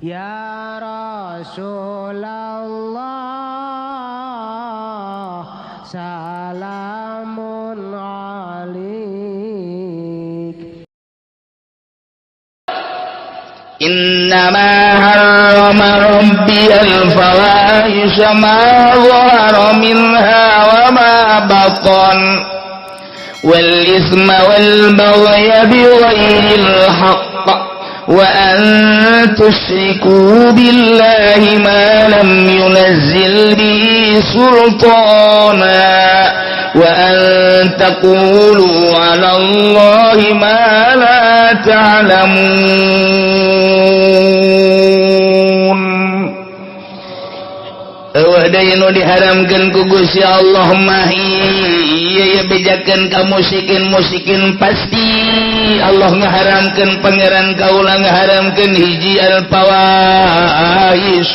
Ya Rasulullah salamun alaik. Innama harrama rabbiyal fawahisha ma zahara minha wa ma batan wal isma wal baghya bighairil haqq wa an tusyriku billahi ma lam yunazzil bihi sultana wa an taqulu 'ala Allahi ma la ta'lamun. Daya nu diharamkan ku Gusti Allah mah ieu bejakeun ka musikin pasti Allah ngaharamkeun pangeran kaula ngaharamkeun hiji al-fawahish.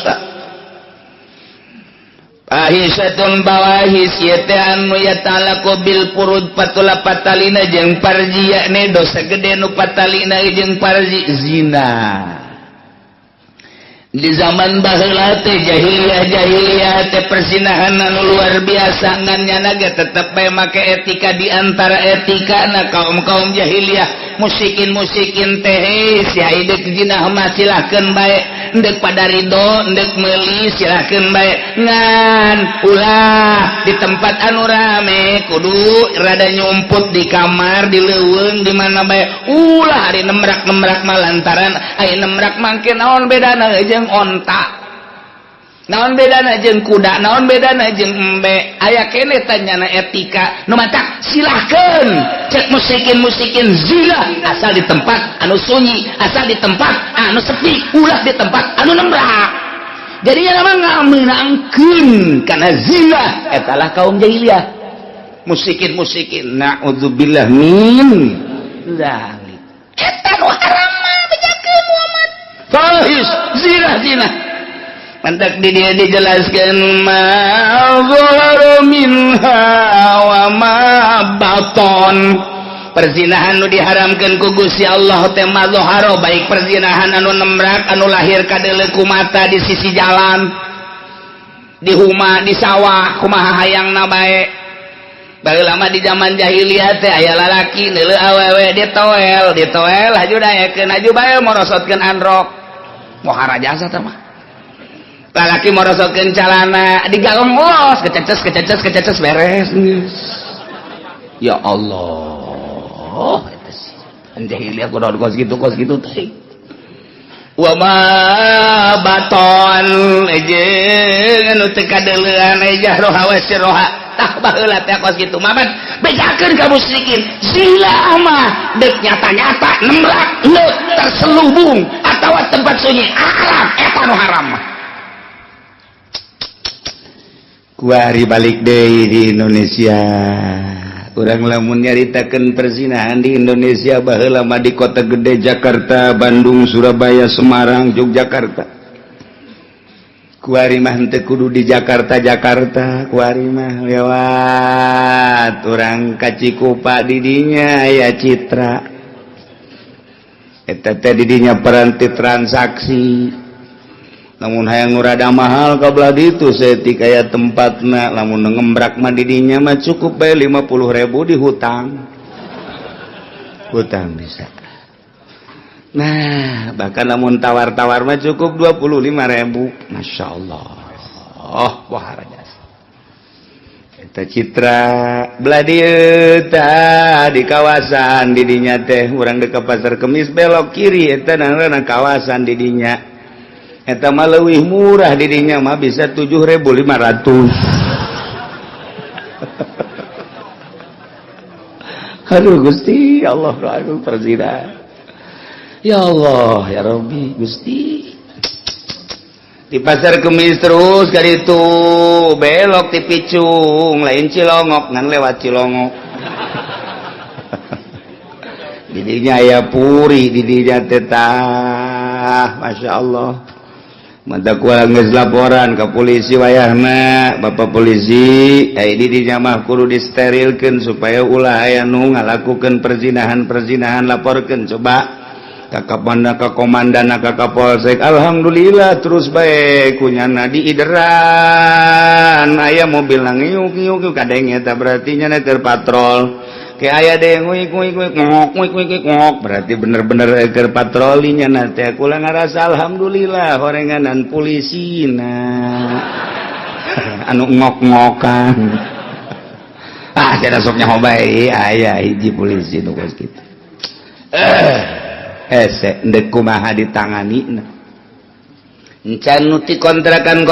Fahisatun bawahis yete anu yata'allaqu bil furud patula patalina jeung parji yakni dosa gede nu patalina jeung parji zina. Di zaman baheula teh jahiliyah teh persinahan anu luar biasa ngannyana ge tetep bae make etika di antara etikana kaum jahiliyah musikin teh sia idek zina mah silahkeun bae endek pada ridho endek meuli silahkeun bae ngan ulah di tempat anu rame kudu rada nyumput di kamar di leuweung di mana bae ulah ari nemrak mah lantaran aya nemrak mangke naon bedana jeung onta naon bedana jeung kuda naon bedana jeung embe aya keneh tanyana etika nu matak silahkeun cek musikin zina asal di tempat anu sunyi asal di tempat anu sepi ulah di tempat anu nemrak jadinya nama ngamenangkeun kana zina etalah kaum jahiliyah musikin naudzubillah min zalik eta nu haram mah bejakeun Muhammad fahis zina mantak di dia dijelaskan ma zahara minha wa ma baton perzinahan nu diharamkeun ku Gusti Allah teh ma zahara baik perzinahan anu nemrak anu lahir kadeuleu ku mata di sisi jalan di huma di sawah kumaha hayangna bae baheula mah di zaman jahiliyah teh aya lalaki neuleuh awewe ditoel haju daekeun haju bae morosotkeun androk mohara jasa teh mah lalaki morosotkeun calana digalong ulos kececes beres ya Allah eta sih jahiliyah kudu kos gitu teh wa ma baton jeung anu teu kadeuleuan jahroha wa sirroha tah baheula teh kos kitu mah bejakeun ka musyrikin zina mah deuk nyata-nyata nemrak leuk terselubung atawa tempat sunyi haram eta nu haram mah kuari balik deui di Indonesia urang lamun nyaritakeun perzinahan di Indonesia baheula mah di kota gede Jakarta Bandung Surabaya Semarang Yogyakarta kuari mah henteu kudu di Jakarta kuari mah lewat urang ka Cikupa di dinya aya Citra eta teh di dinya peranti transaksi lamun hayang nu rada mahal ka belah ditu setik aya tempatna lamun ngembrak mah di dinya mah cukup bae 50.000 di hutang bisa. Nah, bahkan lamun tawar-tawar mah cukup 25.000. Masyaallah. Wah rajas. Eta Citra belah dieu tah di kawasan di dinya teh urang deuk ka Pasar Kemis belok kiri eta nana kawasan di dinya. Eta mah leuwih murah di dinya mah bisa 7.500. Aduh Gusti Allah aduh perzina. Ya Allah ya Rabbi Gusti. Di Pasar Kemis terus ka ditu belok ti Picung lain Cilongok ngan lewat Cilongok. Di dinya aya puri di dinya teh tah masyaallah. Mata kualang geus laporan ka polisi wayahna Bapak polisi di dinya mah kudu disterilkeun supaya ulah aya nu ngalakukeun perzinahan laporkeun coba ka komandan ka kapolsek alhamdulillah terus bae kunyana di ideran aya mobil nangiyuk kadeng eta berarti nya keur patrol ke aya deh ngok berarti bener-bener keur patroli nya teh kula ngarasa alhamdulillah horenganan polisina anu ngok-ngokan kada sok nyaho bae aya hiji polisi nu geus kitu hese ndek kumaha ditanganina encan nu ti kontrakan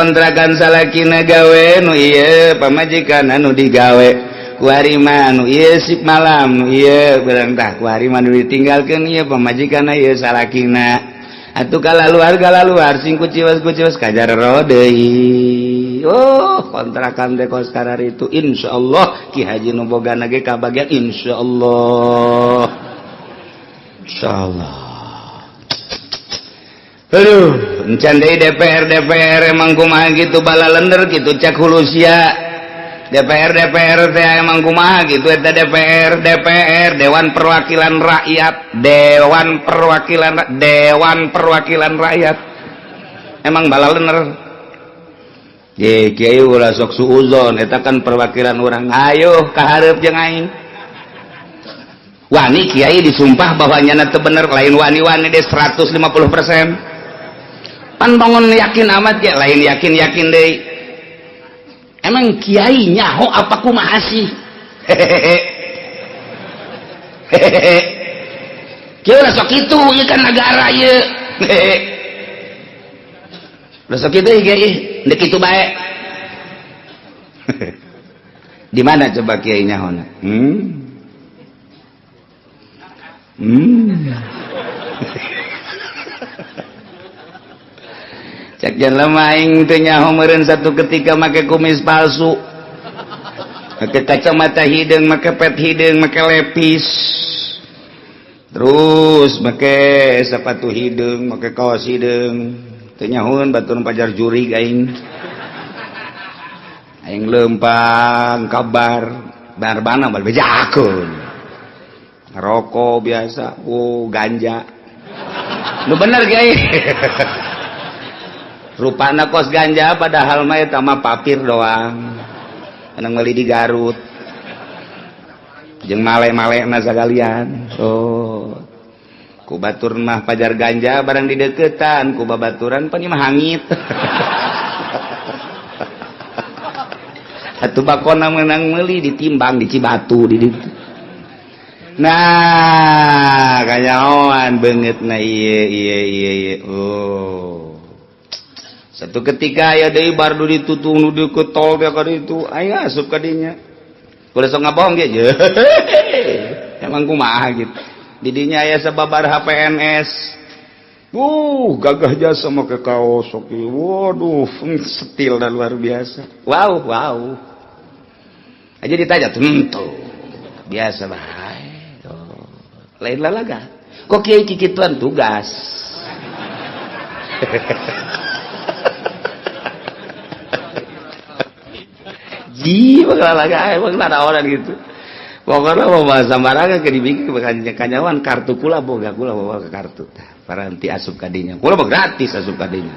salakina gawe nu ieu pamajikan anu digawe ku hari mah nu ieu sip malam nu ieu barang tah ku hari mah nu ditinggalkeun ieu pamajikan ieu salakina atuh kalaluar sing kuciwas kajar deui oh kontrakan teh kos karar itu insyaallah Ki Haji nu bogana ge kabagian insyaallah aduh encan deui DPR emang kumaha gitu bala lender gitu cak hulu sia DPR teh emang kumaha gitu eta DPR Dewan Perwakilan Rakyat emang bala lender ye kieu ulah sok suuzon eta kan perwakilan urang ayo ka hareup jeung aing wani kiai disumpah bahwa nyana teu bener lain wani-wani deh 150%. Pan bangun yakin amat ya lain yakin deui. Emang kiai nyaho apa kumaha sih? Kieu lah sok kitu ieu kan negara ieu. Lah sok kitu kiai, ndek kitu bae. Di mana coba kiai nyahona? Cek jelema aing teu nyaho meureun satu ketika make kumis palsu, make kacamata hideung, make pet hideung, make lepis, terus make sepatu hideung, make kaos hideung, teu nyahoeun batur pajar jurig aing lempang kabar barbana bal bejakeun rokok biasa, ganja. Lu bener kiai. Rupana kos ganja padahal mah eta mah papir doang. Anu meuli di Garut. Jeung male-malena sagalian. Oh. Ku batur mah pajar ganja barang di deukeutan, ku babaturan pan mah hangit. Atuh bakona meunang meuli ditimbang di Cibatu di ditu. Nah kanyahoan banget na iya oh satu ketika aya deui bardu ditutung nu deukeut tol teh ka ditu aya asup ka dinya kudu sok ngabohong ge emang kumaha gitu di dinya aya sababar HPNS gagah jasa make kaos sok waduh setil dan luar biasa wow aja ditanya tuh biasa bae lain lalaga kok kiai kikituan tugas bakal lalaga emang ada orang gitu pokoknya mau bahasa maranga ke dibikin kanyawan kartu kula boga kula bawa ke kartu paranti asup kadinya kula mah gratis asup kadinya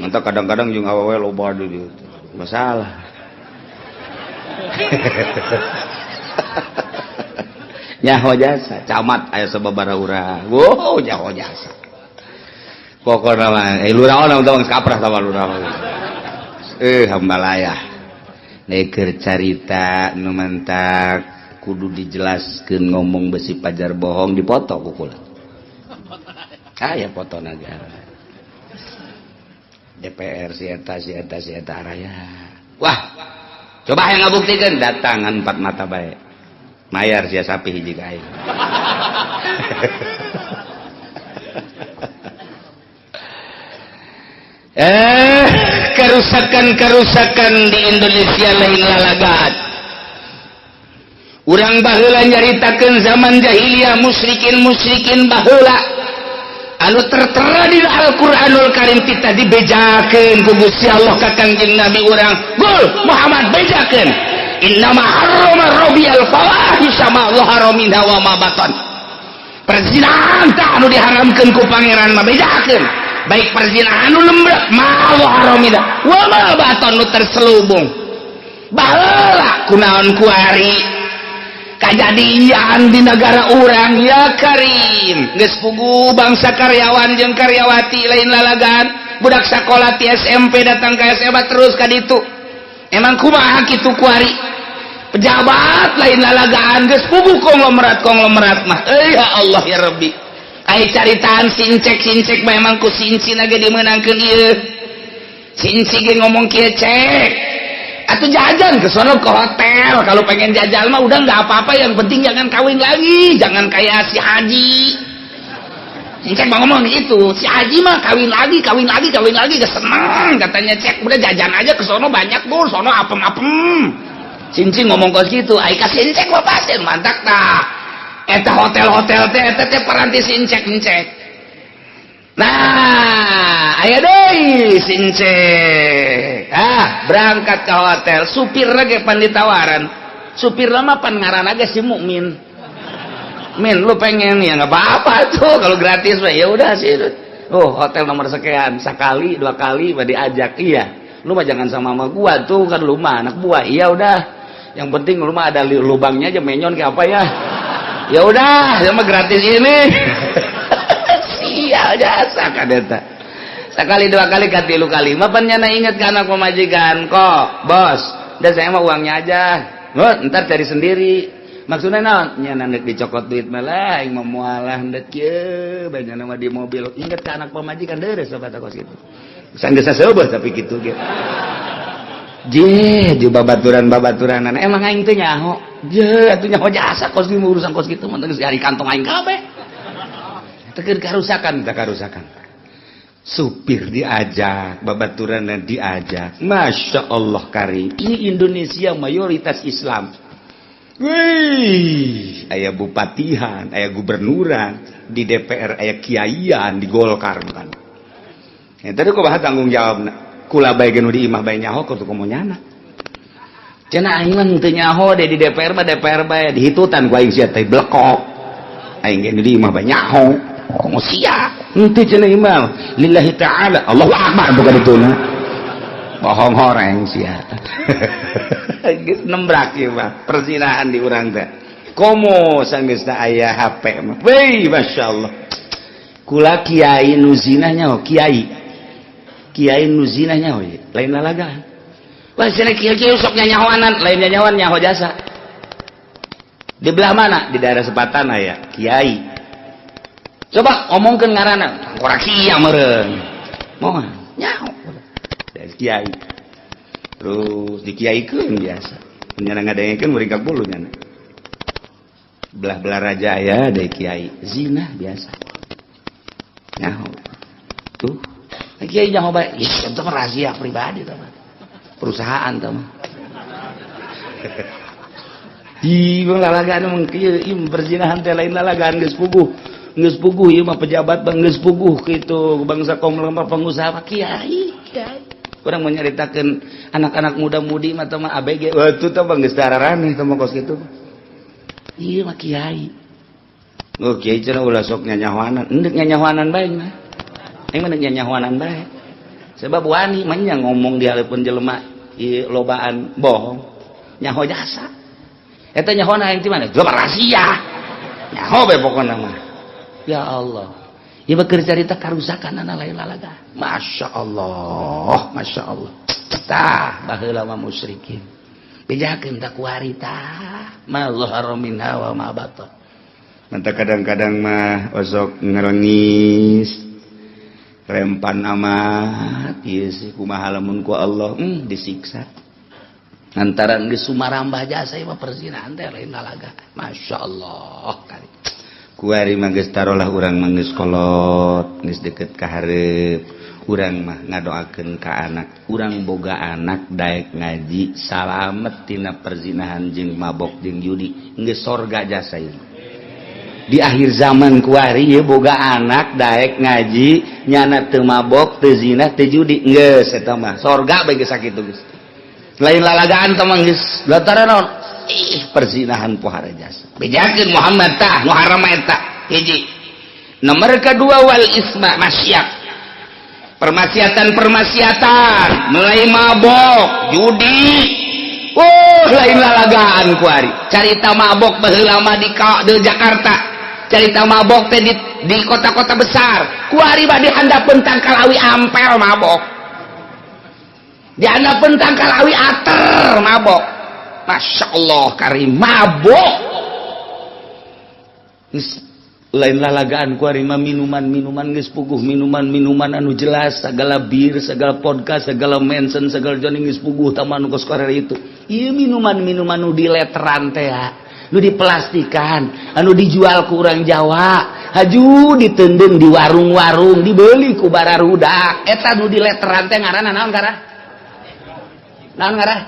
nanti kadang-kadang jeung awewe loba deui masalah nyaho jasa camat aya sababaraha urang wow nyaho jasa pokona mah lurah ona tong kaprah sama lurah hambalayah neker carita nu mantak kudu dijelaskeun ngomong besi pajar bohong dipoto ku kula aya foto nagara DPR si eta araya wah coba yang ngabuktikeun datangan 4 mata bae mayar sia sapi hiji ka aing kerusakan di Indonesia lain lalagaan urang baheula nyaritakeun zaman jahiliyah musyrikin baheula anu tertera di Al-Qur'anul Karim kita dibejakeun ku Gusti Allah ka Kangjeng Nabi urang gul Muhammad bejakeun innama harrama rabbiyal fawahisha ma dhahara minha wa ma batan Perzinahan tah anu diharamkeun ku pangeran mah bedakeun baik perzinahan anu lembek mah haram ida wa ma baton nu terselubung baheula kunaon ku ari kajadian di negara urang ya Karim geus puguh bangsa karyawan jeung karyawati lain lalagan budak sakola ti SMP datang ka SMA terus ka ditu emang kumaha kitu ku ari pejabat lain lalagaan geus puguh konglomerat mah ya Allah ya Rabbi aya caritaan sincek mah emang ku sincina ge dimeunangkeun ieu sinci ge ngomong kieu cek atuh jajan ke sono ke hotel kalau pengen jajal mah udah nggak apa-apa yang penting jangan kawin lagi jangan kayak si Haji cek mah ngomong gitu si Haji mah kawin lagi gak seneng katanya cek udah jajan aja ke sono banyak bur sono apem cincin ngomong kos gitu aika sincek mah pasti mantak tah eta hotel teh eta peranti sincek nah aya deui sincek berangkat ke hotel supir lagi pan ditawaran supir lama pan ngaranna ge si Mukmin Min lu pengen ya nggak apa-apa tuh kalau gratis mah ya udah sih hotel nomor sekian sekali 2 kali mah diajak iya lu mah jangan sama gua tuh kan lu mah anak buah iya udah yang penting lu mah ada lubangnya aja menyon kayak apa ya udah ya mah gratis ini sia jasa kadeta sekali 2 kali katilu kali mah panjana inget ke anak pemajikan kok bos udah saya mah uangnya aja ntar cari sendiri maksudnya naon nya nandek dicokot duit malah aing memualah hendak kieu banyak nama di mobil inget ke anak pemajikan deres sobat kos gitu sanggeus saeubeut tapi kitu ge je di babaturan-babaturanan emang aing teh nyaho je atuh nyaho jasa kos di urusan kos kitu mah geus hari kantong aing kabeh teu karusakan supir diajak babaturan diajak Masya Allah Karim ini Indonesia mayoritas Islam. Wih, aya bupatihan, aya gubernuran, di DPR aya kiaian, di Golkar kan. Ya tadi kok bahas tanggung jawabna. Kula bae geus di imah bae nyaho kudu komonyana. Cenah aing mah teu nyaho di DPR mah DPR bae dihitutan ku aing sia teh blekok. Aing geus di imah bae nyaho. Komo sia. Henteu cenah imam. Lillahi ta'ala. Allahu akbar bukan dituna. Bohong horeng sia. Geus nembrak ieu mah perzinahan di urang teh. Komo sanggeusna aya HP mah. Wei masyaallah. Kula kiai nu zina nyaho kiai nu zina nyaho lain lalagaan. Wah cenah kieu sok nyanyahoanan lain nyanyahoan nyaho jasa. Di belah mana? Di daerah Sepatan aya kiai. Coba omongkeun ngaranna, koreksi yang meureun. Moal nyaho. Dari kiai. Terus dikiaikeun biasa nyana ngadengekeun muringkak bulu nyana belah-belah raja ya dari kiai zina biasa nyaho tuh kiai nyaho bae itu mah rahasia pribadi tah perusahaan tah mah di lalagaan mah kieu perzinahan teh lain lalagaan geus puguh ieu mah pejabat bang geus puguh kitu bangsa konglomerat pengusaha kiai orang menyeritakan anak-anak muda-mudi mah mah ABG waktu teh bang geus dararaneh teh mah kos kitu ieu mah kiai kiai cenah ulah sok nyanyahoanan endek nyanyahoanan bae mah aing mah nyanyahoanan bae sebab wani mah nya ngomong di haleupun jelema ieu lobaan bohong nyaho jasa eta nyahoana aing ti mana jual rahasia nyaho bae pokona mah ya Allah ieu mah keur carita karusakanana lain lalaga Masya Allah tah baheula mah musyrikin bejakeun tak kuari tah ma zahara minha wa ma batan manta kadang-kadang mah osok ngerengis rempan amat ieu sih kumaha lamun ku Allah disiksa lantaran geus sumarambah jasa ieu mah perzinahan teh lain lalaga Masya Allah kali kuari mah geus tarolah urang mah geus kolot geus deukeut ka hareup urang mah ngadoakeun ka anak urang boga anak daek ngaji salamet tina perzinahan jeung mabok jeung judi geus sorga jasa ieu di akhir zaman kuari ieu boga anak daek ngaji nyana teu mabok teu zina teu judi geus eta mah sorga bae geus sakitu geus lain lalagaan teh mah geus lantaran naon perzinahan pohara jasa bejakeun Muhammad tah nu haram eta hiji. Nomor kedua wal isma maksiat. Permaksiatan mulai mabok, judi. Lain lalagaan kuari. Carita mabok baheula mah di Jakarta. Carita mabok teh di kota-kota besar. Kuari mah dihandapeun tangkal awi ampel mabok. Dihandapeun tangkal awi ater mabok. Masya Allah karim mabok. Lain lalagaan kuari mah minuman geus puguh, minuman anu jelas, segala bir, segala podcast, segala mention, segala joning geus puguh taman kos karere itu. Ieu minuman anu di letteran teh nu diplastikan, anu dijual ku urang Jawa, haju diteundeung di warung-warung, dibeli ku bararudak. Eta nu di letteran teh ngaranna naon karah? Naon karah?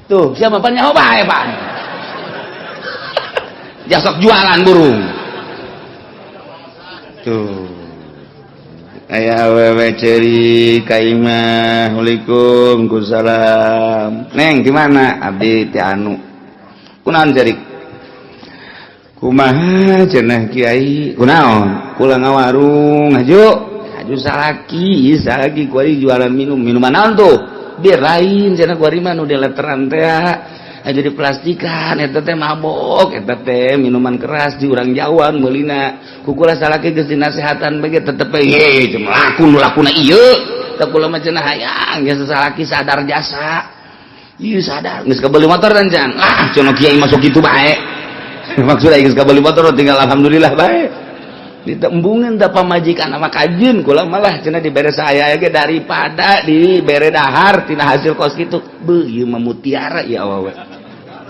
Tuh, siapa panyaho bae, Pak? Jasok jualan burung tuh aya awewe ceuri ka imah. Waalaikumsalam. Neng di mana? Abdi ti anu. Kunaon cerik? Kumaha cenah Kiai? Kunaon? Kula ngawarung haju salaki kuari jualan minuman naon tuh? Bir lain cenah kuari mah nu di letteran teh jadi plastikan eta teh mabok, eta teh minuman keras di urang Jawa meulina kukula salaki geus dinasehatan bage tetep ye lakuna ieu teh kula mah cenah hayang geus salaki sadar jasa ieu sadar geus kabeuli motor dan can cenah kiai masuk kitu bae maksudna geus kabeuli motor tinggal alhamdulillah bae ditembungeun da pamajikan sama kajeun kula malah cenah dibere saya ge daripada dibere dahar tina hasil kos kitu beuh ieu mah mutiara ieu awewe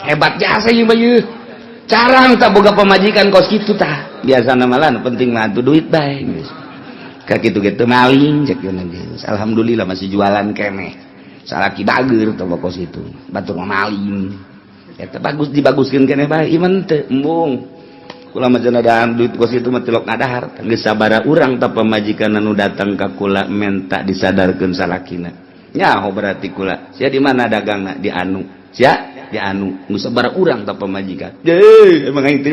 hebat jasa ieu mah ieu carang tak boga pamajikan kos kitu tah biasana malah penting mah atuh duit bae geus ka kitu-kitu maling cek geus alhamdulillah masih jualan keneh salaki bageur teh kos kitu batur mah maling eta bagus dibaguskeun keneh bae iman teh embung kula mah cenah dahar duit kos kitu mah tilok ngadahar geus sabaraha urang tah pamajikan anu datang ka kula menta disadarkeun salakina nyaho berarti kula sia di mana dagangna di anu sia di anu nu sabaraha urang tah pamajikan emang aing teh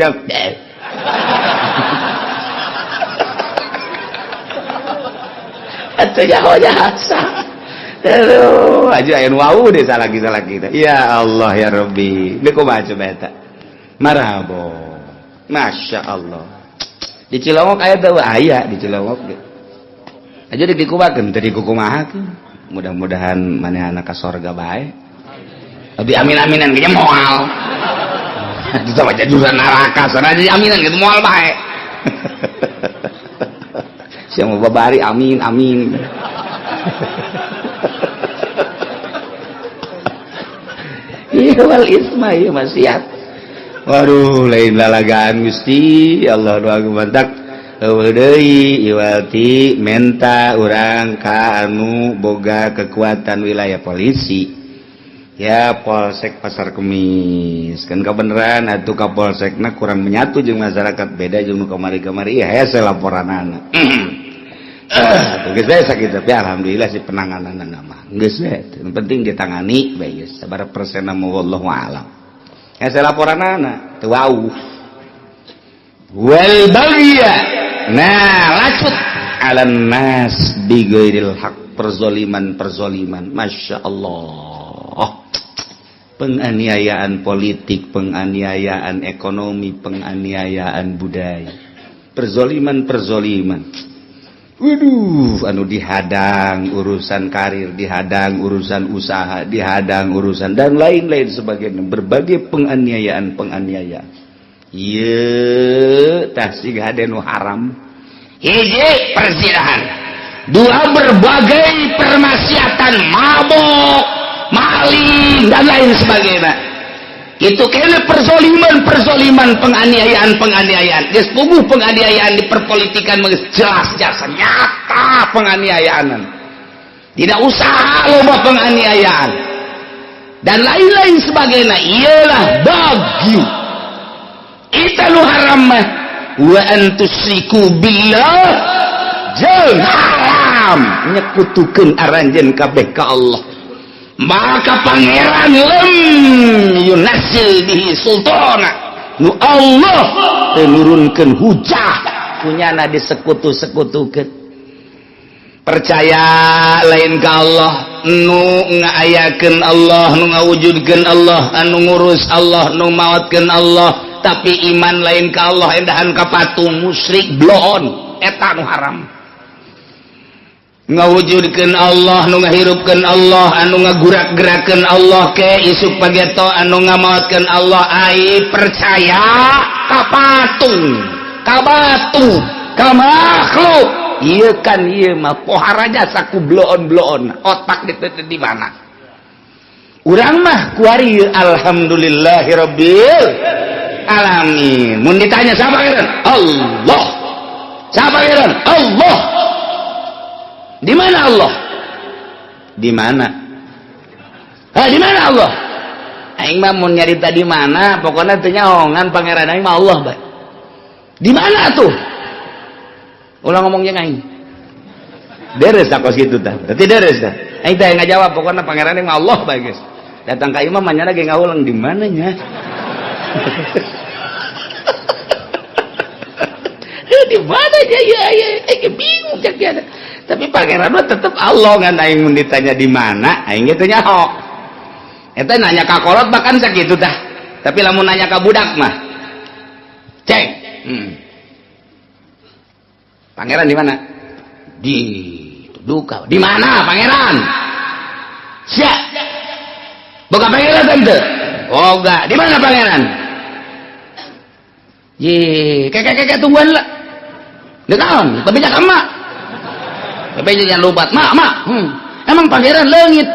atuh nyaho jasa aduh aju aya nu wau deh salaki teh ya Allah ya Rabbi deuk kumaha coba eta marhaba. Masya Allah di Cilongok aya teh aya di Cilongok ge aja dikukumakeun teh dikukumahakeun mudah-mudahan manehna ka sorga bae abi amin-aminan ge moal itu mah jurusan neraka sana di aminan gitu moal bae sia mah babari amin ieu wal isma ieu maksiat. Waduh lain lalagaan Gusti Allah doa gumantak eueuh deui iwati menta urang ka anu boga kekuatan wilayah polisi ya Polsek Pasar Kemis kan kabeneran atuh Kapolsekna kurang menyatu jeung masyarakat beda jeung nu kamari-kamari ieu hese laporanana atuh geus bae sakitu tapi alhamdulillah si penangananna mah geus bae penting ditangani bae geus sabaraha persenna mah wallahu a'lam. Saya laporan anak, tuau. Wal bagya, nah lacut alan nas bigoiril hak perzoliman, masya Allah. Penganiayaan politik, penganiayaan ekonomi, penganiayaan budaya, perzoliman. Waduh, anu dihadang urusan karir, dihadang urusan usaha, dihadang urusan dan lain-lain sebagainya, berbagai penganiayaan. Ieu tah siga hade nu haram. Hiji perzinahan, dua berbagai permaksiatan, mabok, maling dan lain sebagainya. Itu kena perzoliman, penganiayaan. Geus puguh penganiayaan diperpolitikan jelas jasa nyata penganiayaan. Tidak usaha loba penganiayaan. Dan lain-lain sebagainya ialah bagyu. Itu nu haram mah wa antusyriku billah jeung haram nyekutukeun aranjeun kabeh ka Allah. Maka pangeran lem yunasil bihi sultana nu Allah teu nurunkeun hujah punyana disekutu-sekutukeun. Percaya lain ka Allah, nu ngaayakeun Allah, nu ngawujudkeun Allah, anu ngurus Allah, nu maotkeun Allah, tapi iman lain ka Allah endahan ka patung musyrik bloon eta nu haram. Ngawujudkeun Allah, nu ngahirupkeun Allah, anu ngagurak-gerakeun Allah ke isuk pageto, anu ngamaotkeun Allah ai percaya ka patung, ka batu, ka makhluk. Ieu kan ieu mah pohara jasa ku bloon-bloon otak di mana. Urang mah kuari alhamdulillahirabbil alamin. Mun ditanya siapa pangeran? Allah. Siapa pangeran? Allah. Di mana Allah? Di mana? Di mana Allah? Aing mah mun nyarita di mana, pokoknya teu nyaongan pangeran aing mah Allah bae. Di mana tuh? Ulang ngomongnya aing. Deres takos kitu tah. Berarti deres tah. Aing teh ngajawab pokoknya pangeran aing mah Allah bae, guys. Datang ka imam manyana ge ngaulang di mana nya? Di mana dia ya bingung cak dia. Tapi pangeran mah tetep Allah ngan aing mun ditanya di mana aing ge teu nyaho. Eta nanya ka kolot bahkan sakitu tah. Tapi lamun nanya ka budak mah cek. Pangeran di mana? Di duka. Di mana pangeran? Sia. Boga pangeran tante. Boga. Di mana pangeran? Ye, kakek tungguan lah. Dia naon? Tapi jangan mak. Tapi jangan lupa mak. Emang pangeran leungit.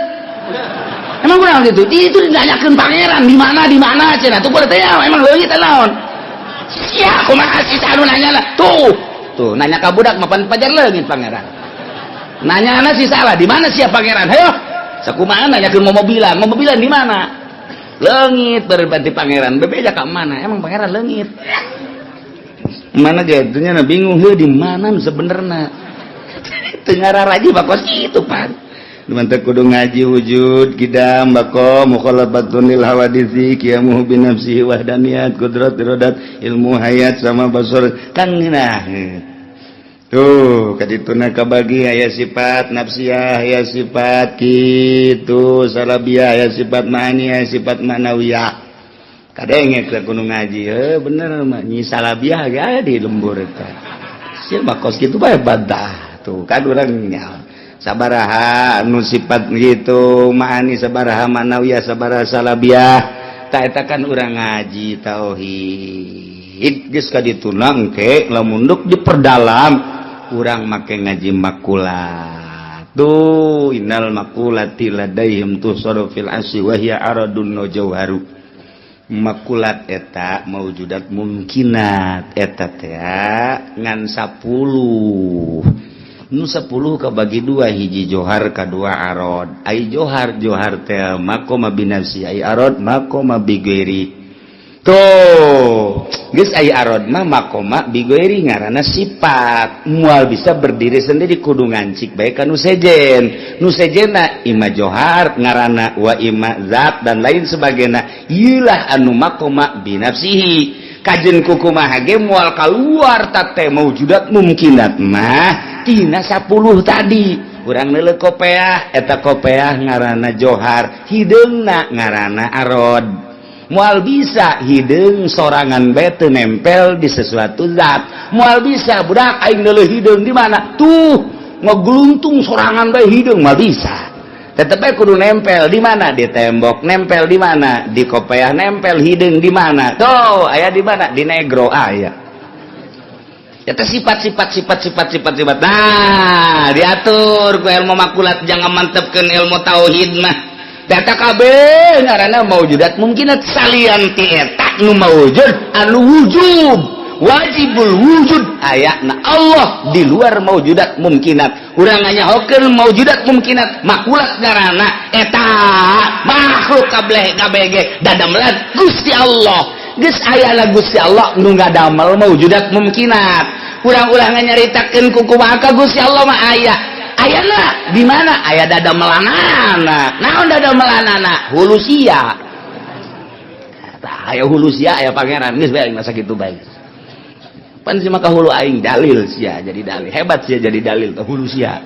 Emang kurang gitu. Itu ditanyakeun pangeran di mana cenah. Tuh boleh tanya emang leungit naon? Sia, kumaha si anu nanya lah. Tuh nanya ka budak mah pajar leungit pangeran. Nanya si salah, di mana sia pangeran? Hayo. Sakumaha nanyakeun mobilan di mana? Leungit berarti pangeran. Bebeja ka mana? Emang pangeran leungit. Mana gatunya bingung heuh di mana sebenarnya. Teu ngararaji bakos kitu pan. Mantep kudu ngaji wujud kidam bako mukhalafatun lil hawadisi qiyamuhu bi nafsihi wahdaniyat qudrat iradat ilmu hayat sama basar kang nah. Tuh kadituna kabagi aya sifat nafsiyah aya sifat kitu salabiyah aya sifat ma'ani aya sifat ma'nawiyah. Kadenge kudu ngaji bener mah nyi salabiyah ge aya di lembur eta. Sia bakos kitu bae badah. Tuh kan urang nya sabaraha anu sifat gitu ma'ani sabaraha ma'nawiyah sabaraha salabiyah ta eta kan urang ngaji tauhid geus kadituna engke lamun duk diperdalam urang make ngaji makulat tuh innal makulati ladaihim tusarru fil asyi wa hiya aradun najawharu makulat eta maujudat mungkinat eta teh ngan 10 nu 10 kabagi 2 hiji johar kadua arod ai johar teh makoma binafsi ai arod makoma bigeri tuh geus ai arod mah makoma bigeri ngaranna sifat moal bisa berdiri sendiri kudu ngancik bae ka nu sejenna ima johar ngaranna wa ima zat dan lain sebagainya ieulah anu makoma binafsihi kajen kukumaha ge moal kaluar tate maujudat mungkinat mah tina 10 tadi urang neuleuh kopeah eta kopeah ngaranna johar hideungna ngaranna arod moal bisa hideung sorangan bae teu nempel di sesuatu zat moal bisa budak aing neuleuh hideung di mana tuh ngegluntung sorangan bae hideung moal bisa tetep bae kudu nempel di mana di tembok nempel di mana di kopeah nempel hideung di mana tuh aya di mana di negro aya eta sifat. Nah, diatur ku ilmu makulat jangan mantepkeun ilmu tauhid mah. Data kabeh ngaranna maujudat mungkinat salian ti eta nu maujud anu wujub. Wajibul wujud ayatna Allah di luar maujudat mungkinat. Urang nganyahokeun maujudat mungkinat makulat ngaranna eta makhluk kabeh ge dadamelan Gusti Allah. Geus aya lah Gusti Allah nu ngadamel maujudat mungkinat. Urang-urang nyaritakeun ku kumaha ka Gusti Allah mah aya. Ayana di mana? Aya dadamelanana. Naon dadamelanana? Hulu sia. aya hulu sia aya pangeran geus bae masa kitu bae pan si maka hulu aing dalil sia jadi dalil hebat sia jadi dalil hulu sia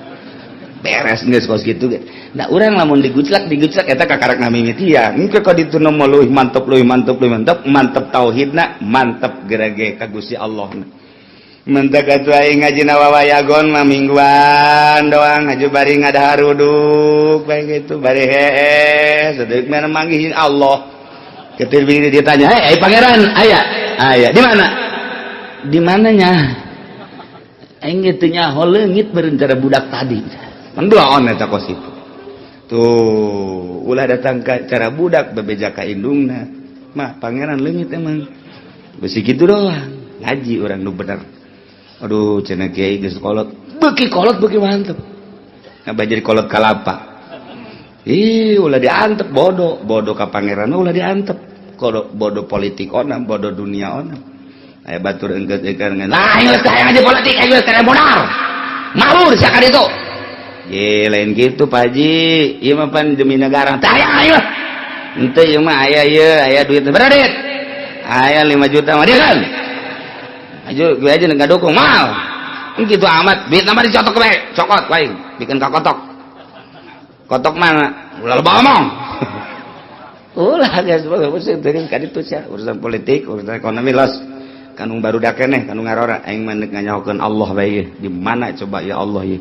beres geus kos kitu ge nah urang lamun diguclak eta kakarak namimitian engke ka ditu mah leuwih mantep tauhidna mantep gerage ka Gusti Allah mentek atuh aing ngajina wawayagon mah mingguan doang aju bari ngadahar uduk bae kitu bari hee sadeuk mah manggih Allah ketir bini ditanya hei pangeran aya di mananya aing teu nyaho leungit berencana budak tadi mendoaon eta kos itu tuh ulah datang ka cara budak bebeja ka indungna mah pangeran leungit emang besi kitu doang ngaji urang nu bener aduh cenah kiai geus kolot beuki mantep ngabah jadi kolot kalapa ulah diantep bodoh ka pangeran ulah diantep bodoh politik onam bodoh dunia onam aya batur engkeut ngan lah geus teh ngaji politik geus teh modal malur sak ditu ye lain kitu Pak Haji ieu mah pan demi negara tah aya henteu ieu mah aya duit berapa duit aya 5 juta mah dia kan aja gue aja nggak dukung mal gitu amat duit nama dicotok bae cokot bae bikin kotok mana ulah loba omong ulah geus urusan kaditu sia urusan politik urusan ekonomi los kanu barudak keneh kanu ngarora aing mah neuk nganyahokeun Allah bae di mana coba ya Allah ye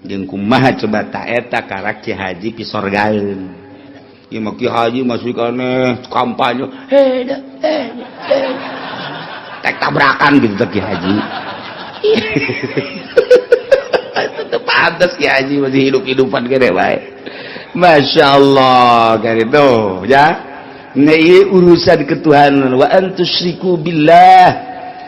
jeung kumaha coba ta eta karak Ki Haji pisorgaeun ieu mah Ki Haji masih kaneh kampanye tek tabrakan gitu Ki Haji tetep pantes Ki Haji masih hidup-hidupan gede bae Masya Allah kan itu ya nah ini urusan ketuhanan wa antusyriku billah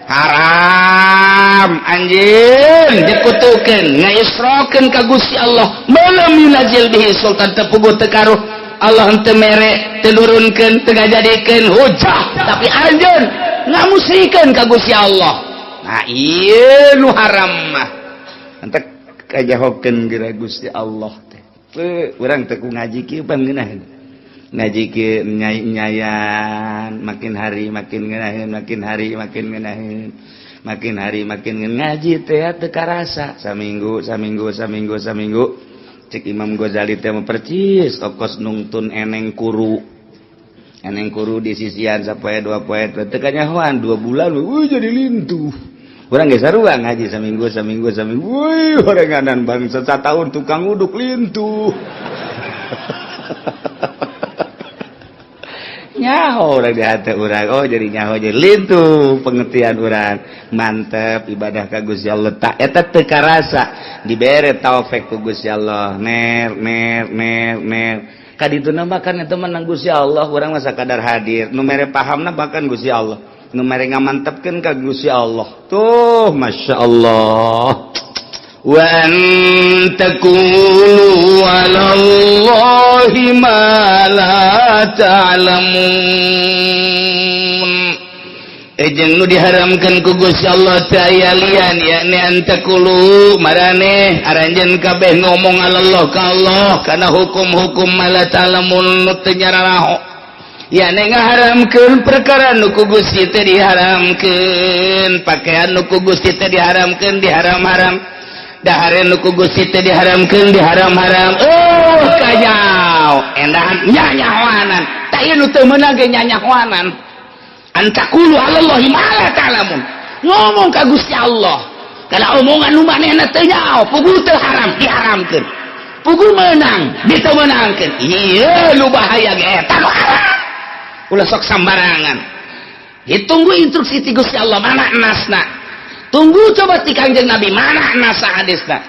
haram anjeun dikutukeun ngaisrokeun ka Gusti Allah malam yunazil bihi sultan tepuguh teu karuh Allah henteu mere teu nurunkeun teu ngajadikeun hujah tapi anjeun ngamusyrikeun ka Gusti Allah nah ieu nu haram mah entek kajahokeun geura Gusti Allah teh urang teh ku ngaji kieu pan ngeunaheun ngaji kieu nyayan makin hari makin ngeunaheun makin hari makin ngaji teh teu karasa saminggu cek Imam Ghazali teh mah percis okos nungtun eneng kuru di sisian sapoe 2 poe teu kanyahoan 2 bulan jadi lintuh urang geus sarua ngaji saminggu weuy horenganan bangsa satahun tukang uduk lintuh nyaho urang di hate urang oh jadi nyaho jadi lintuh pengertian urang mantep ibadah ka Gusti Allah tak eta teu karasa dibere taufik ku Gusti Allah ner kadituna makan eta menang Gusti Allah urang mah sakadar hadir nu mere pahamna bahkan Gusti Allah nu mere ngamantepkeun ka Gusti Allah tuh Masya Allah wa an taqulu 'alallahi ma la ta'lamun jeung nu diharamkeun ku Gusti Allah teu aya lian yakni an taqulu marane aranjeun kabeh ngomong 'alallah ka Allah kana hukum-hukum ma la ta'lamun nu teu nyararaho ya neng ngaharamkeun perkara nu ku Gusti teh diharamkeun pakaian nu ku Gusti teh diharamkeun diharam-haram dahare nu ku Gusti teh diharamkeun diharam-haram kajau endahan nyanyahoanan tah ieu nu teu meunang ge nyanyahoanan antaqulu 'alallahi ma la ta'lamun ngomong ka Gusti Allah kana omongan nu manehna teu nyaho puguh teu haram diharamkeun puguh meunang diteu meunangkeun ieu nu bahaya ge eta nu haram ulah sok sambarangan ditunggu instruksi ti Gusti Allah mana nasna tunggu coba ti Kangjeng Nabi mana nasa hadisna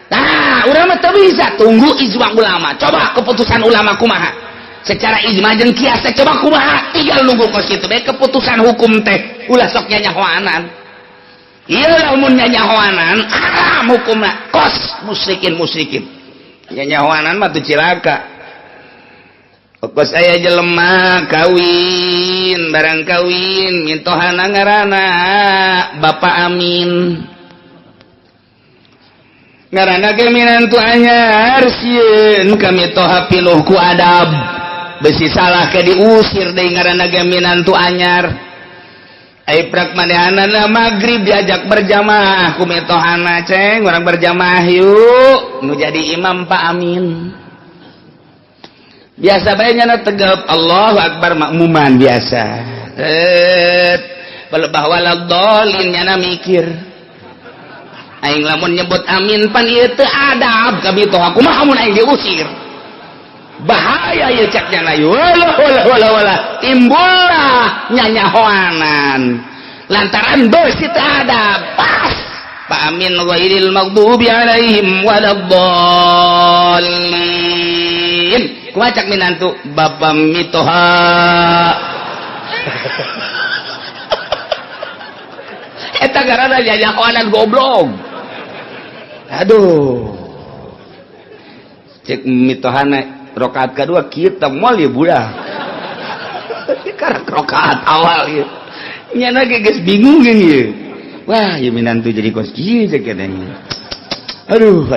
nah urang mah teu bisa tunggu ijma ulama coba keputusan ulama kumaha secara ijma jeung kias teh coba kumaha tinggal nunggu kos kitu bae keputusan hukum teh ulah sok nyanyahoanan ieu lamun nyanyahoanan haram hukumna kos musyrikin nyanyahoanan mah teu cilaka kos aya jelema kawin barang kawin mintohana ngaranna Bapak Amin ngaranna ge minantu anyar sieun kami toha piluh ku adab besi salah ke diusir deui ngaranna ge minantu anyar. Ai prak manehanana magrib diajak berjamaah ku mitohana ceng urang berjamaah yuk nu jadi imam Pak Amin. Biasa bae nyana tegep Allahu Akbar makmuman biasa. Pelebah waladhdallin nyana mikir. Aing lamun nyebut amin pan ieu teu adab ka mitoha kumaha mun aing diusir. Bahaya ya caknya layu wala timbullah nyanyahoanan lantaran bersih ada pas Pak Amin ghairil maghdubi alaihim waladdallin kumaha cak minantu Bapak mitoha eta garana nyanyahoanan goblok aduh cek mitohana rokaat kedua kita moal ya budak karena rokaat awal ya nyana geges bingung ya wah ya minantu jadi kos kieu katanya aduh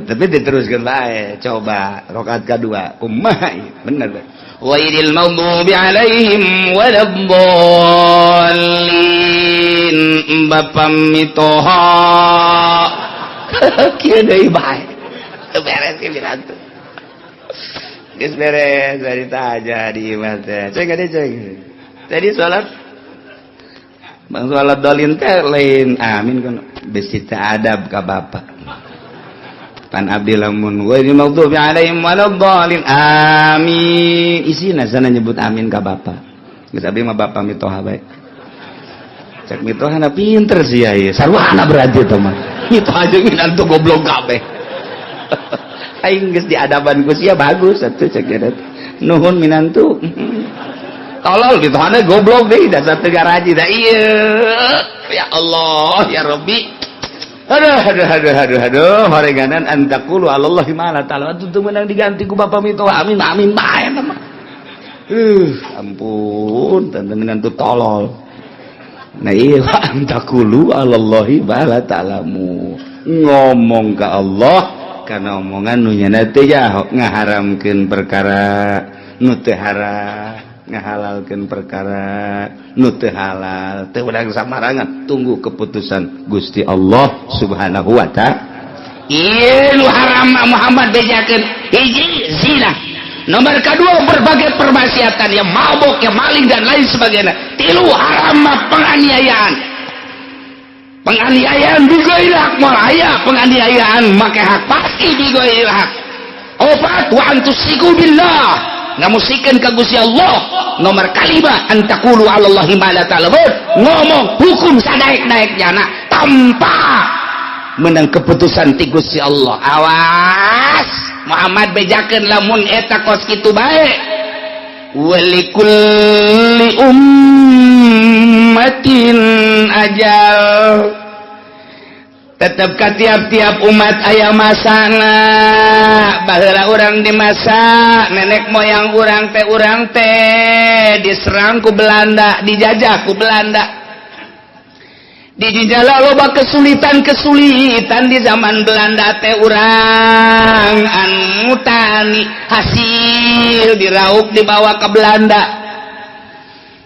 tapi diteruskan bae coba rokaat kedua kumaha bener ghairil maghdubi alaihim waladdallin Bapak mitoha kieu deui bae beres ke minantu geus beres dari aja di imam teh. Cek ada cek. Tadi salat Bang salat dolin teh lain amin kan besi teh adab ka bapak. Pan abdi lamun wa ni maghdubi alaihim waladdallin amin. Isina sana nyebut amin ka bapak. Geus abdi mah bapak mitoha bae. Cek mitoha na pinter sih ya. Sarwana berarti teh mah. Mitoha jeung minantu goblok kabeh. Aing geus diadaban ku sia bagus atuh cek eta nuhun minantu tolol mitohana goblok deui dasar teu garaji da ieu ya Allah ya Rabbi aduh horenganan antaqulu alallahi ma la ta'ala atuh teu meunang diganti ku bapak mitoha amin bae mah ampun tante minantu tolol nah ieu antaqulu alallahi ma la ta'lamu ngomong ka Allah karena omongan nu nyana teh ya ngaharamkeun perkara nu teu haram ngahalalkeun perkara nu teu halal teu urang samarangan tunggu keputusan Gusti Allah Subhanahu wa taala. Ieu nu haram Muhammad bejakeun hiji zina, nomor kedua berbagai permaksiatan yang mabok yang maling dan lain sebagainya, tilu haram penganiayaan bigoil hak moal aya penganiayaan make hak pasti bigoil hak. Opat wa antusiku billah ngamusikeun ka Gusti Allah. Nomor kalima antaqulu 'alallahi ma la ta'lamun ngomong hukum sadaek-daeknya tanpa menang keputusan ti Gusti Allah. Awas Muhammad bejakeun lamun eta kos kitu bae. Walikulli ummatin ajal tetap ka tiap-tiap umat aya masana baheula urang di masa nenek moyang urang teh diserang ku Belanda dijajah ku Belanda dijajah loba kesulitan di zaman Belanda teh urang anu tani hasil dirauk dibawa ke Belanda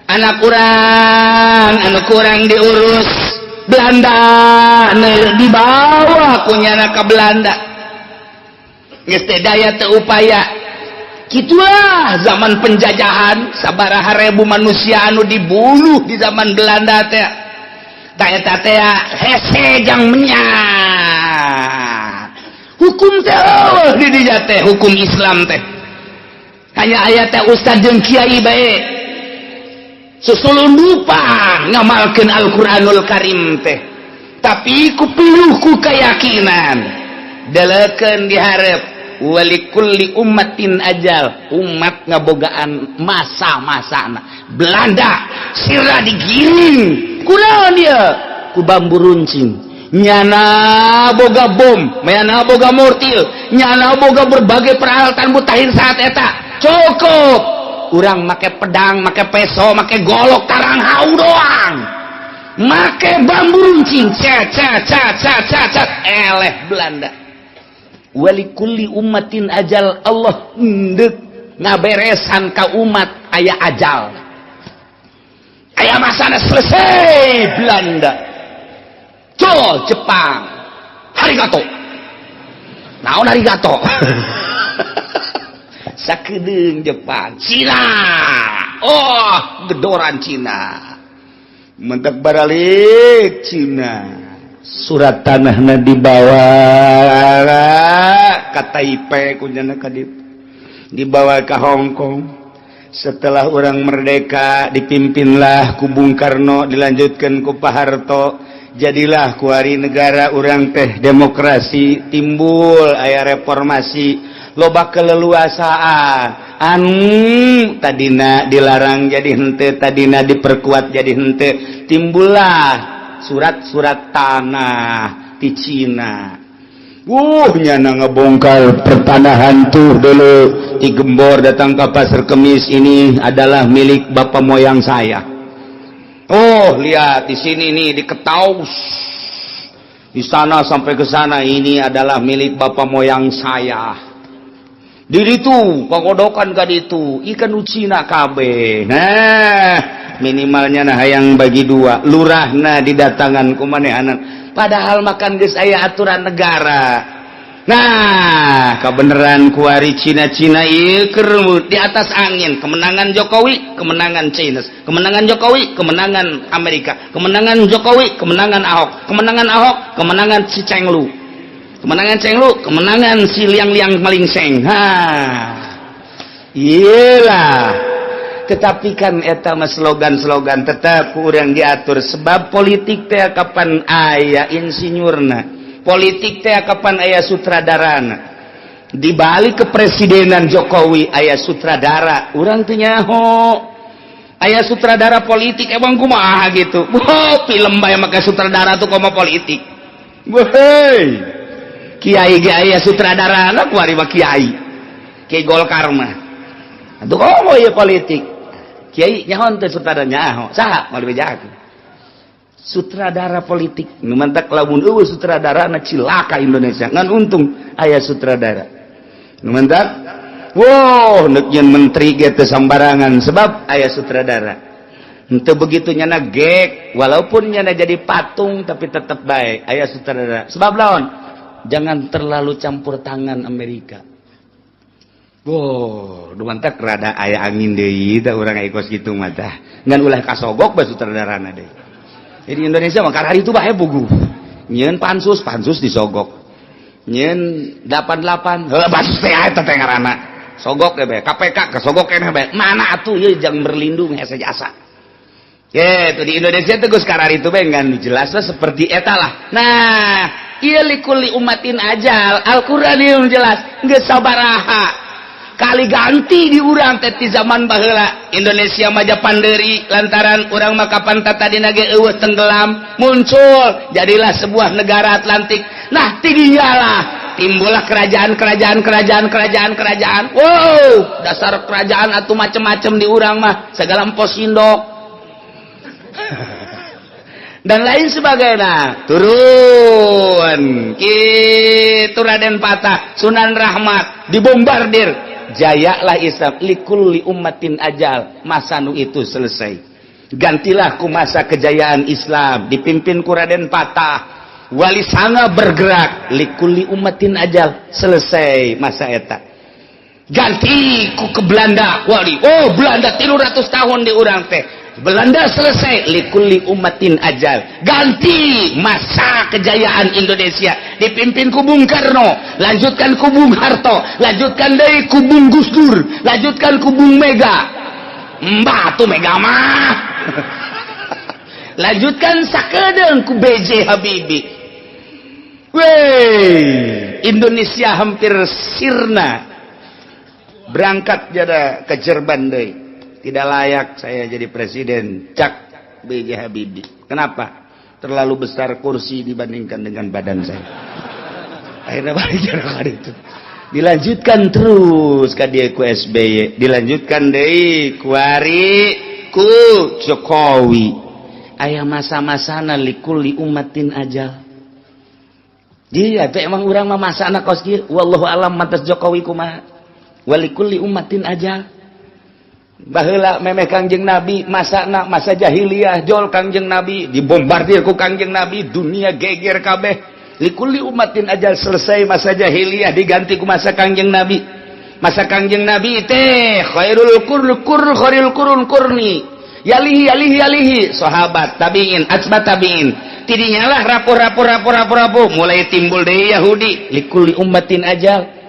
anak urang anu kurang diurus Belanda dibawa kunyana ke Belanda geus teh daya teu upaya kitulah zaman penjajahan sabaraha ribu manusia anu dibunuh di zaman Belanda teh ta eta teh hese jang menyang hukum teh eueuh di dinya teh hukum Islam teh hanya aya teh ustad jeung kiai bae susulun lupa ngamalkeun Al-Qur'anul Karim teh tapi kupiluh ku keyakinan dalekeun dihareup walikulli ummatin ajal umat ngabogaan masa-masana Belanda sira digiring kunaon dia ku bambu runcing nyana boga bom nyana boga mortil nyana boga berbagai peralatan mutahin saat eta cukup urang make pedang, make peso, make golok, tarang hau doang. Make bambu runcing, cat, eleh Belanda. Walikulli ummatin ajal Allah ndek ngaberesan ka umat aya ajal, aya masana selesai Belanda, Jepang, Arigato, naon Arigato. Sakedeung Jepang, Cina, oh gedoran Cina, mentek baralik Cina, surat tanahna dibawa ka Taipei kunyana ka dibawa ke Hong Kong. Setelah orang merdeka dipimpinlah ku Bung Karno, dilanjutkan ku Pak Harto, jadilah kuari negara orang teh demokrasi, timbul aya reformasi, loba keleluasaan anu tadina dilarang jadi henteu, tadina diperkuat jadi henteu, timbullah surat-surat tanah di Cina. Nyana ngebongkar pertanahan tuh dulu di Gembor, datang ke Pasar Kemis, ini adalah milik bapak moyang saya. Oh lihat di sini nih di Ketaus, di sana sampai ke sana, ini adalah milik bapak moyang saya. Diri tuh pagodokan ka ditu ikan ucina kabeh. Nah minimalnya nah hayang bagi dua, lurahna didatangan kumanehanan. Padahal makan geus aya aturan negara. Nah, kebenaran kuari Cina-Cina ieu keur di atas angin. Kemenangan Jokowi, kemenangan Cina. Kemenangan Jokowi, kemenangan Amerika. Kemenangan Jokowi, kemenangan Ahok. Kemenangan Ahok, kemenangan si Cenglu. Kemenangan Cenglu, kemenangan si liang-liang malingseng. Iyalah. Tetapi kan eta mah slogan-slogan tetap kurang diatur, sebab politik teh kapan aya insinyurna, politik teh kapan aya sutradarana. Di balik kepresidenan Jokowi aya sutradara, urang teu nyaho aya sutradara politik, emang kumaha gitu. Wah film bae make sutradara tuh koma politik. Woi kiai ge aya sutradarana kuari mah kiai Golkar mah atuh komo ieu politik. Kiai nyaho teh sutradara nyaho saha malih bejakeun sutradara politik nu mantak lamun eueuh sutradarana cilaka Indonesia ngan untung aya sutradara nu mantak wow neuk nyeun menteri ge teu sambarangan sebab aya sutradara henteu begitu nyana gek walaupun nyana jadi patung tapi tetep bae aya sutradara sebab lawan jangan terlalu campur tangan Amerika. Wow, dumantak rada aya angin deui da urang ekos kitu mah tah. Ngan ulah kasogok ba sutradarana deui. Jadi Indonesia mah karari itu bae bugu. Nyieun pansus disogok. Nyieun 88, heuh pansus teh eta teh ngaranna. Sogok teh bae, KPK kasogok keneh bae. Mana atuh ieu jang berlindung hese jasa. Gitu di Indonesia teh geus karari itu bae ngan jelasna seperti eta lah. Nah, ieu likulli umatin ajal. Al-Qur'an ieu jelas geus sabaraha kali ganti di urang teh ti zaman baheula. Indonesia maja panderi lantaran urang mah kapan tadina ge eueuh tenggelam, muncul jadilah sebuah negara Atlantik. Nah ti dinya lah timbullah kerajaan. Wow, dasar kerajaan atuh macem-macem di urang mah segala empos indok dan lain sebagainya. Turun kitu Raden Patah, Sunan Rahmat dibombardir. Jayalah Islam, likulli ummatin ajal, masa nu itu selesai. Gantilah ku masa kejayaan Islam dipimpin ku Raden Patah, Wali Sanga bergerak, likulli ummatin ajal, selesai masa eta. Ganti ku ke Belanda, wali, oh Belanda 300 tahun di urang teh, Belanda selesai, likulli ummatin ajal. Ganti masa kejayaan Indonesia dipimpin ku Bung Karno, lanjutkan ku Bung Harto, lanjutkan deui ku Bung Gus Dur, lanjutkan ku Bung Mega. Mbah tuh Mega mah. Lanjutkan sakedeung ku BJ Habibie. Wey, Indonesia hampir sirna. Berangkat jada ke Jerman deui. Tidak layak saya jadi presiden, cak BJ Habibie. Kenapa? Terlalu besar kursi dibandingkan dengan badan saya. Akhirnya balik jarak itu. Dilanjutkan terus ka dia ku SBY, dilanjutkan deui ku Ari ku Jokowi. Aya masa-masana likulli ummatin ajal. Dia teh emang urang mah masana kos kieu, wallahu alam mantas Jokowi kumaha. walikulli ummatin ajal. Baheula memeh Kangjeng Nabi masana masa jahiliyah jol Kangjeng Nabi dibombardir ku Kangjeng Nabi dunia geger kabeh. Likulli ummatin ajal selesai masa jahiliyah diganti ku masa Kangjeng Nabi. Masa Kangjeng Nabi teh khairul khairul qurun qurni. Yalihi sahabat tabiin atba tabiin. Tidinya lah rapor mulai timbul deui Yahudi likulli ummatin ajal.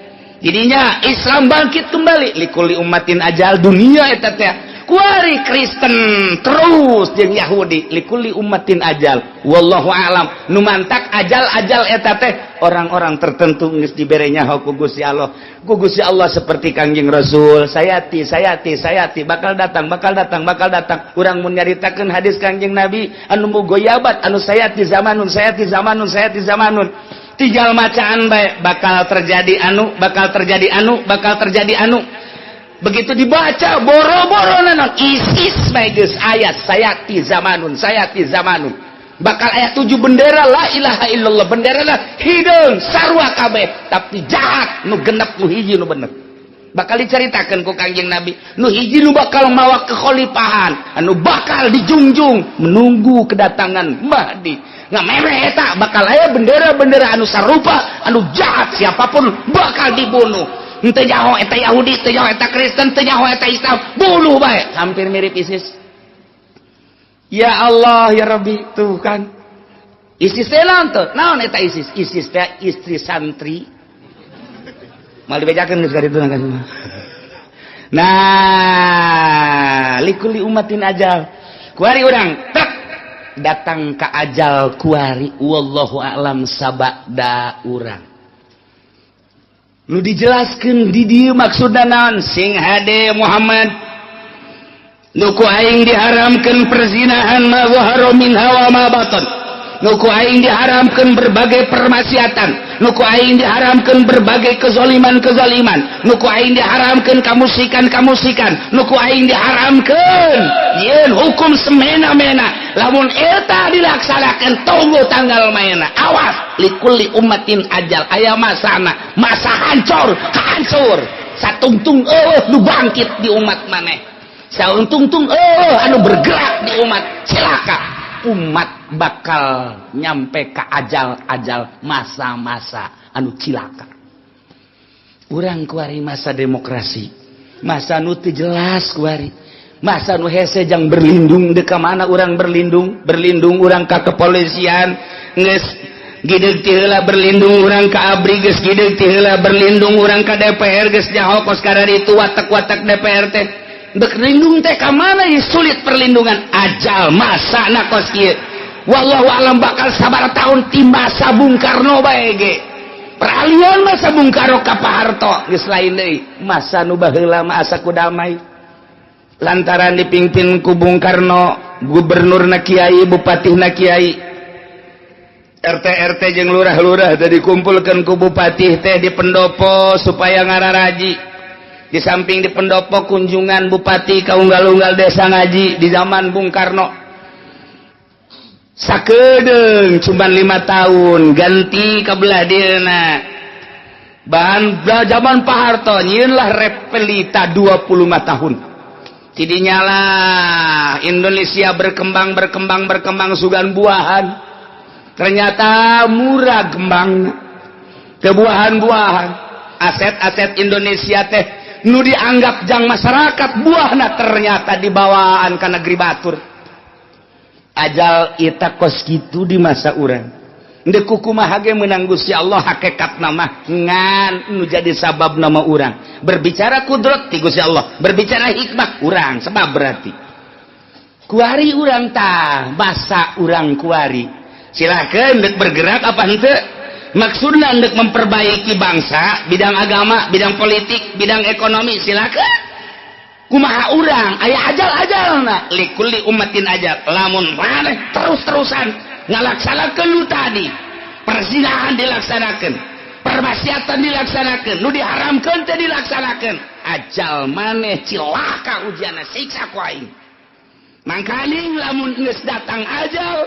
Jadinya Islam bangkit kembali likulli ummatin ajal dunia eta teh kuari Kristen terus jeung Yahudi likulli ummatin ajal wallahu a'lam nu mantak ajal eta teh orang-orang tertentu geus dibere nyaho ku Gusti Allah seperti Kangjeng Rasul sayati bakal datang urang mun nyaritakeun hadis Kangjeng Nabi anu mugoyabat anu sayati zamanun tinggal macaan baik bakal terjadi anu begitu dibaca boro-boro nanon ISIS baik geus ayat sayati zamanun bakal ayat 7 bendera la ilaha illallah bendera lah hideung sarua kabeh tapi jahat nu genep nu hiji nu bener bakal diceritakeun ku Kangjeng Nabi nu hiji nu bakal mawa kekhalifahan anu bakal dijunjung menunggu kedatangan Mahdi ngamere eta bakal aya bendera-bendera anu sarupa anu jahat siapapun bakal dibunuh teu nyaho eta Yahudi teu nyaho eta Kristen teu nyaho eta Islam bunuh bae hampir mirip ISIS. Ya Allah ya Rabbi tuh kan ISIS teh naon eta ISIS teh istri santri mal dibejakeun geus ka ditu nah likulli ummatin ajal kuari urang datang ke ajal kuari wallahu a'lam sabada urang nu dijelaskeun di dieu maksudna naon sing hade Muhammad nu ku aing diharamkeun perzinahan ma zahara minha wa ma batan nu ku aing diharamkeun berbagai permaksiatan nu ku aing diharamkeun berbagai kezaliman nu ku aing diharamkeun kamusikan nu ku aing diharamkeun ieun hukum semena-mena lamun eta dilaksanakeun tunggu tanggal mainna awas likulli ummatin ajal aya masana masa hancur satungtung nu bangkit di umat maneh sauntung anu bergerak di umat celaka umat bakal nyampe ke ajal masa-masa anu cilaka urang kuari masa demokrasi masa nu teu jelas kuari masa nu hese jang berlindung dek ka mana urang berlindung urang ka kepolisian geus gideug ti heula berlindung urang ka ABRI geus gideug ti heula berlindung urang ka DPR geus nyaho kos kada ditu watak-watak DPR teh berlindung teh ka mana ye sulit perlindungan ajal masa na kos kieu wallahu alam bakal sabar tahun ti masa Bung Karno bae ge peralihan masa Bung Karno ka Pak Harto geus lain deui masa nu baheula masa ku damai lantaran dipimpin ku Bung Karno gubernur na kiai bupati na kiai RT jeung lurah-lurah teh dikumpulkeun ku bupati teh di pendopo supaya ngararaji di samping di pendopo kunjungan bupati ka unggal-unggal desa ngaji di zaman Bung Karno sakedeung cuman 5 tahun ganti ka belah dieuna bahan zaman Pak Harto nyieun lah repelita 25 tahun tidinya lah Indonesia berkembang sugan buahan ternyata murah kembang kebuahan-buahan aset-aset Indonesia teh nu dianggap jang masyarakat buahna ternyata dibawaan ka negeri batur ajal eta kos kitu di masa urang ndeu kumaha ge meunang Gusti Allah hakikatna mah ngan nu jadi sabab nama urang berbicara kudrat ti Gusti Allah berbicara hikmah urang sebab berarti kuari urang tah basa urang kuari silakeun deuk bergerak apa henteu maksudna deuk memperbaiki bangsa bidang agama bidang politik bidang ekonomi silakeun kumaha urang aya ajal-ajalna likulli ummatin ajal lamun maneh terus-terusan ngalaksanakeun nu tadi perzinahan dilaksanakeun permaksiatan dilaksanakeun nu diharamkeun teh dilaksanakeun ajal maneh cilaka ujianna siksa ku aing mangkali lamun geus datang ajal